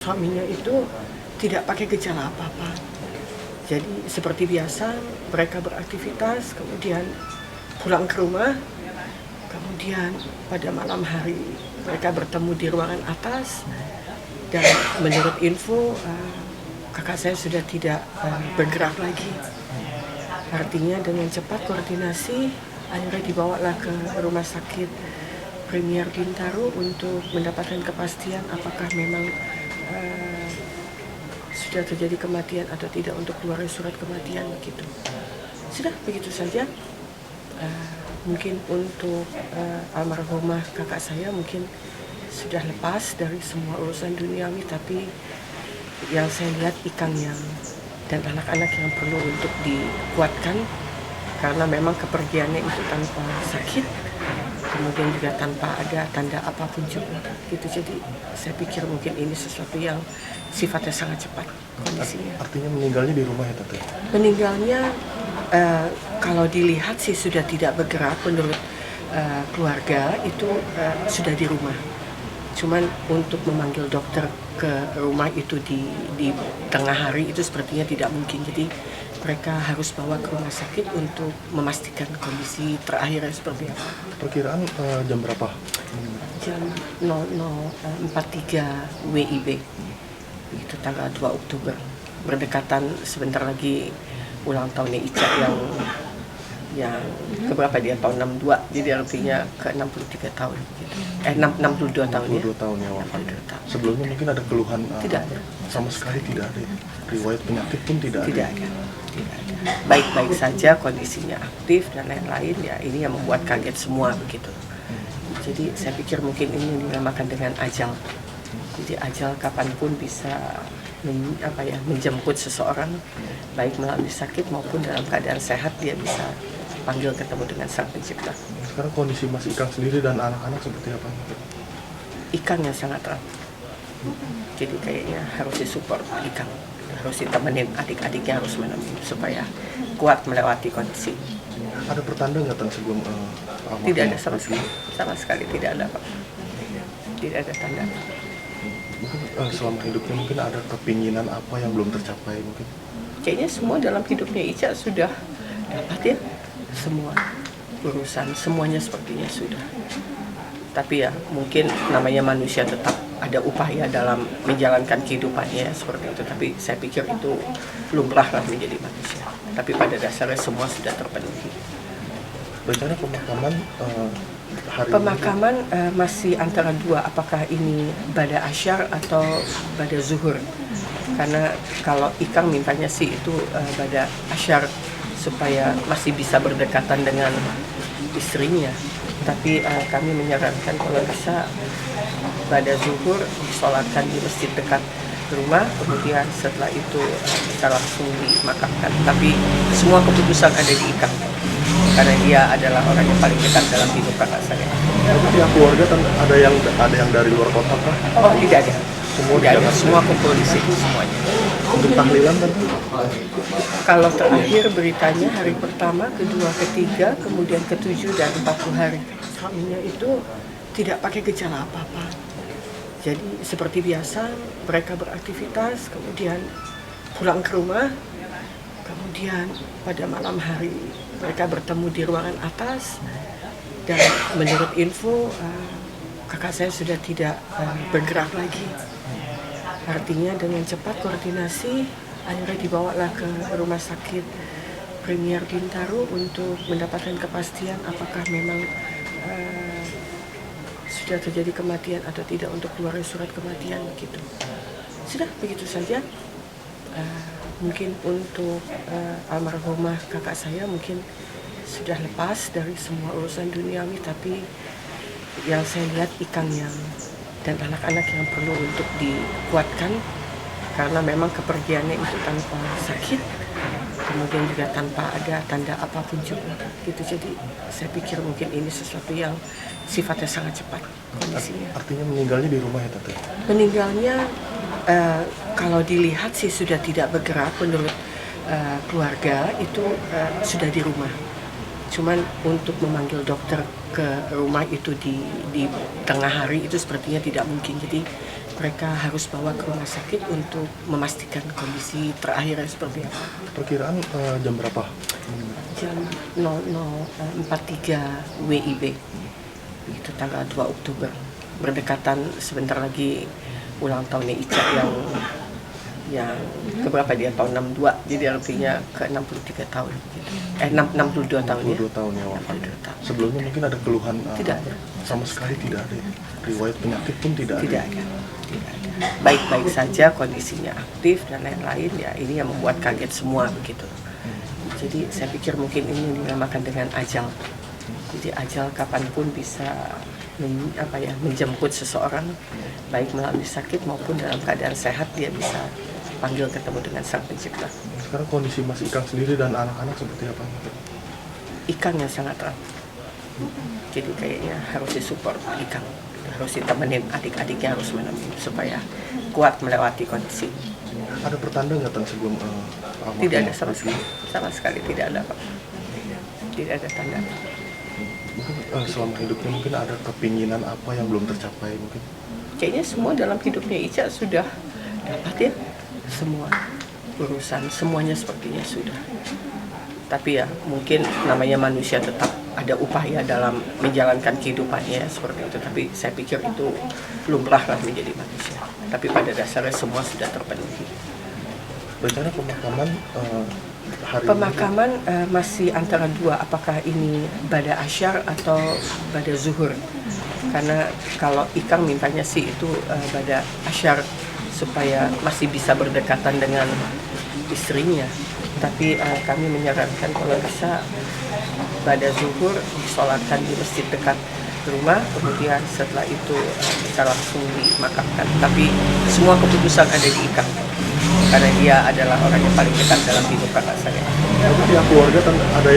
Suaminya itu tidak pakai gejala apa-apa. Jadi seperti biasa mereka beraktivitas, kemudian pulang ke rumah, kemudian pada malam hari mereka bertemu di ruangan atas, dan menurut info kakak saya sudah tidak bergerak lagi. Artinya dengan cepat koordinasi akhirnya dibawalah ke rumah sakit Premier Bintaro untuk mendapatkan kepastian apakah memang sudah terjadi kematian atau tidak untuk keluar surat kematian begitu. Sudah begitu saja. Mungkin untuk almarhumah kakak saya mungkin sudah lepas dari semua urusan duniawi, tapi yang saya lihat Ikang yang dan anak-anak yang perlu untuk dikuatkan karena memang kepergiannya itu tanpa sakit, kemudian juga tanpa ada tanda apapun juga gitu. Jadi saya pikir mungkin ini sesuatu yang sifatnya sangat cepat kondisinya. Artinya meninggalnya di rumah ya Tante? Meninggalnya kalau dilihat sih sudah tidak bergerak menurut keluarga itu sudah di rumah. Cuman untuk memanggil dokter ke rumah itu di tengah hari itu sepertinya tidak mungkin. Jadi mereka harus bawa ke rumah sakit untuk memastikan kondisi terakhirnya seperti apa. Perkiraan jam berapa? Jam 00.43 WIB. Itu tanggal 2 Oktober. Berdekatan sebentar lagi ulang tahunnya Ica yang keberapa dia, tahun 62, jadi artinya ke 63 tahun gitu. 62 tahun ya. 62 tahun ya wafatnya. tahun. Sebelumnya mungkin ada keluhan? Tidak ada. Sama sekali tidak ada. Riwayat penyakit pun tidak Tidak ada. ada. Baik-baik saja, kondisinya aktif dan lain-lain, ya ini yang membuat kaget semua begitu. Jadi saya pikir mungkin ini yang dinamakan dengan ajal. Jadi ajal kapanpun bisa menjemput seseorang, baik melalui sakit maupun dalam keadaan sehat, dia bisa panggil ketemu dengan Sang Pencipta. Sekarang kondisi Mas Ikang sendiri dan anak-anak seperti apa? Ikang yang sangat erat. Jadi kayaknya harus disupport Ikang, harus ditemenin, adik-adiknya harus menemani supaya kuat melewati kondisi. Ada pertanda nggak Tante sebelum Tidak ada sama sekali tidak ada Pak. Tidak ada tanda. Mungkin selama hidupnya mungkin ada kepinginan apa yang belum tercapai mungkin? Kayaknya semua dalam hidupnya Ica sudah dapat ya, semua urusan semuanya sepertinya sudah. Tapi ya mungkin namanya manusia tetap ada upaya dalam menjalankan kehidupannya seperti itu. Tapi saya pikir itu lumrah lah menjadi manusia. Tapi pada dasarnya semua sudah terpenuhi. Rencana pemakaman hari Pemakaman masih antara dua, apakah ini bada asyar atau bada zuhur. Karena kalau Ikang mintanya sih itu bada asyar supaya masih bisa berdekatan dengan istrinya. Tapi kami menyarankan kalau bisa pada zuhur disolatkan di masjid dekat rumah, kemudian setelah itu bisa langsung dimakamkan. Tapi semua keputusan ada di Ikang karena dia adalah orang yang paling dekat dalam hidup kakak saya. Pihak keluarga ada yang dari luar kota kah? Oh tidak ada. Semua di Tidak ada. Jakarta? Semua kumpul di sini semuanya. Untuk tahlilan Tante? Kalau terakhir beritanya hari pertama, kedua, ketiga, kemudian ketujuh dan 40 hari. Suaminya itu tidak pakai gejala apa-apa. Jadi seperti biasa mereka beraktivitas, kemudian pulang ke rumah, kemudian pada malam hari mereka bertemu di ruangan atas, dan menurut info kakak saya sudah tidak bergerak lagi. Artinya dengan cepat koordinasi akhirnya dibawalah ke rumah sakit Premier Bintaro untuk mendapatkan kepastian apakah memang sudah terjadi kematian atau tidak untuk keluar surat kematian begitu. Sudah begitu saja. Mungkin untuk almarhumah kakak saya mungkin sudah lepas dari semua urusan duniawi, tapi yang saya lihat Ikang yang dan anak-anak yang perlu untuk dikuatkan karena memang kepergiannya itu tanpa sakit, kemudian juga tanpa ada tanda apapun juga gitu. Jadi saya pikir mungkin ini sesuatu yang sifatnya sangat cepat kondisinya. Artinya meninggalnya di rumah ya Tante? Meninggalnya kalau dilihat sih sudah tidak bergerak menurut keluarga itu sudah di rumah. Cuman untuk memanggil dokter ke rumah itu di tengah hari itu sepertinya tidak mungkin. Jadi mereka harus bawa ke rumah sakit untuk memastikan kondisi terakhirnya seperti apa. Perkiraan jam berapa? Jam 00.43 WIB, itu tanggal 2 Oktober. Berdekatan sebentar lagi ulang tahunnya Ica yang keberapa dia, tahun 62, jadi artinya ke 63 tahun gitu. 62 tahun ya. 62 tahun ya wafat. 62 tahun. Sebelumnya mungkin ada keluhan? Tidak ada. Sama sekali tidak ada. Riwayat penyakit pun tidak Tidak ada. Tidak ada. Baik-baik saja, kondisinya aktif dan lain-lain, ya ini yang membuat kaget semua begitu. Jadi saya pikir mungkin ini dinamakan dengan ajal. Jadi ajal kapanpun bisa menjemput seseorang, baik melalui sakit maupun dalam keadaan sehat, dia bisa panggil ketemu dengan Sang Pencipta. Sekarang kondisi Mas Ikang sendiri dan anak-anak seperti apa? Ikang yang sangat erat. Jadi kayaknya harus disupport Ikang. Harus ditemenin, adik-adiknya harus menemani supaya kuat melewati kondisi. Ada pertanda nggak Tan sebelum Tidak ada sama sekali tidak ada Pak. Tidak ada tanda. Mungkin selama hidupnya mungkin ada kepinginan apa yang belum tercapai mungkin? Kayaknya semua dalam hidupnya Ica sudah dapat ya, semua urusan semuanya sepertinya sudah. Tapi ya mungkin namanya manusia tetap ada upaya dalam menjalankan kehidupannya seperti itu. Tapi saya pikir itu lumrah lah menjadi manusia. Tapi pada dasarnya semua sudah terpenuhi. Rencana pemakaman hari Pemakaman masih antara dua, apakah ini pada asyar atau pada zuhur. Karena kalau Ikang mintanya sih itu pada asyar supaya masih bisa berdekatan dengan istrinya. Tapi kami menyarankan kalau bisa pada zuhur disolatkan di masjid dekat rumah, kemudian setelah itu bisa langsung dimakamkan. Tapi semua keputusan ada di Ikang, karena dia adalah orang yang paling dekat dalam hidup kakak saya. Tapi pihak keluarga ada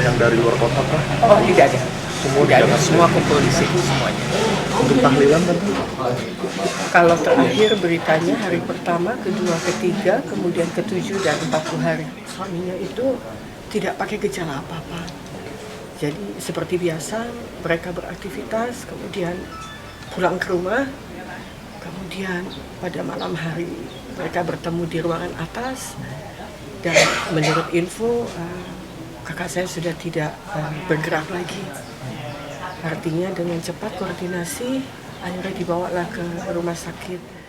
yang dari luar kota kah? Oh tidak ada. Semua Tidak ada, Jakarta? semua kumpul di situ semuanya. Untuk tahlilan kan? Kalau terakhir beritanya hari pertama, kedua, ketiga, kemudian ketujuh dan 40 hari. Suaminya itu tidak pakai gejala apa-apa. Jadi seperti biasa mereka beraktivitas, kemudian pulang ke rumah, kemudian pada malam hari mereka bertemu di ruangan atas, dan menurut info kakak saya sudah tidak bergerak lagi. Artinya dengan cepat koordinasi akhirnya dibawalah ke rumah sakit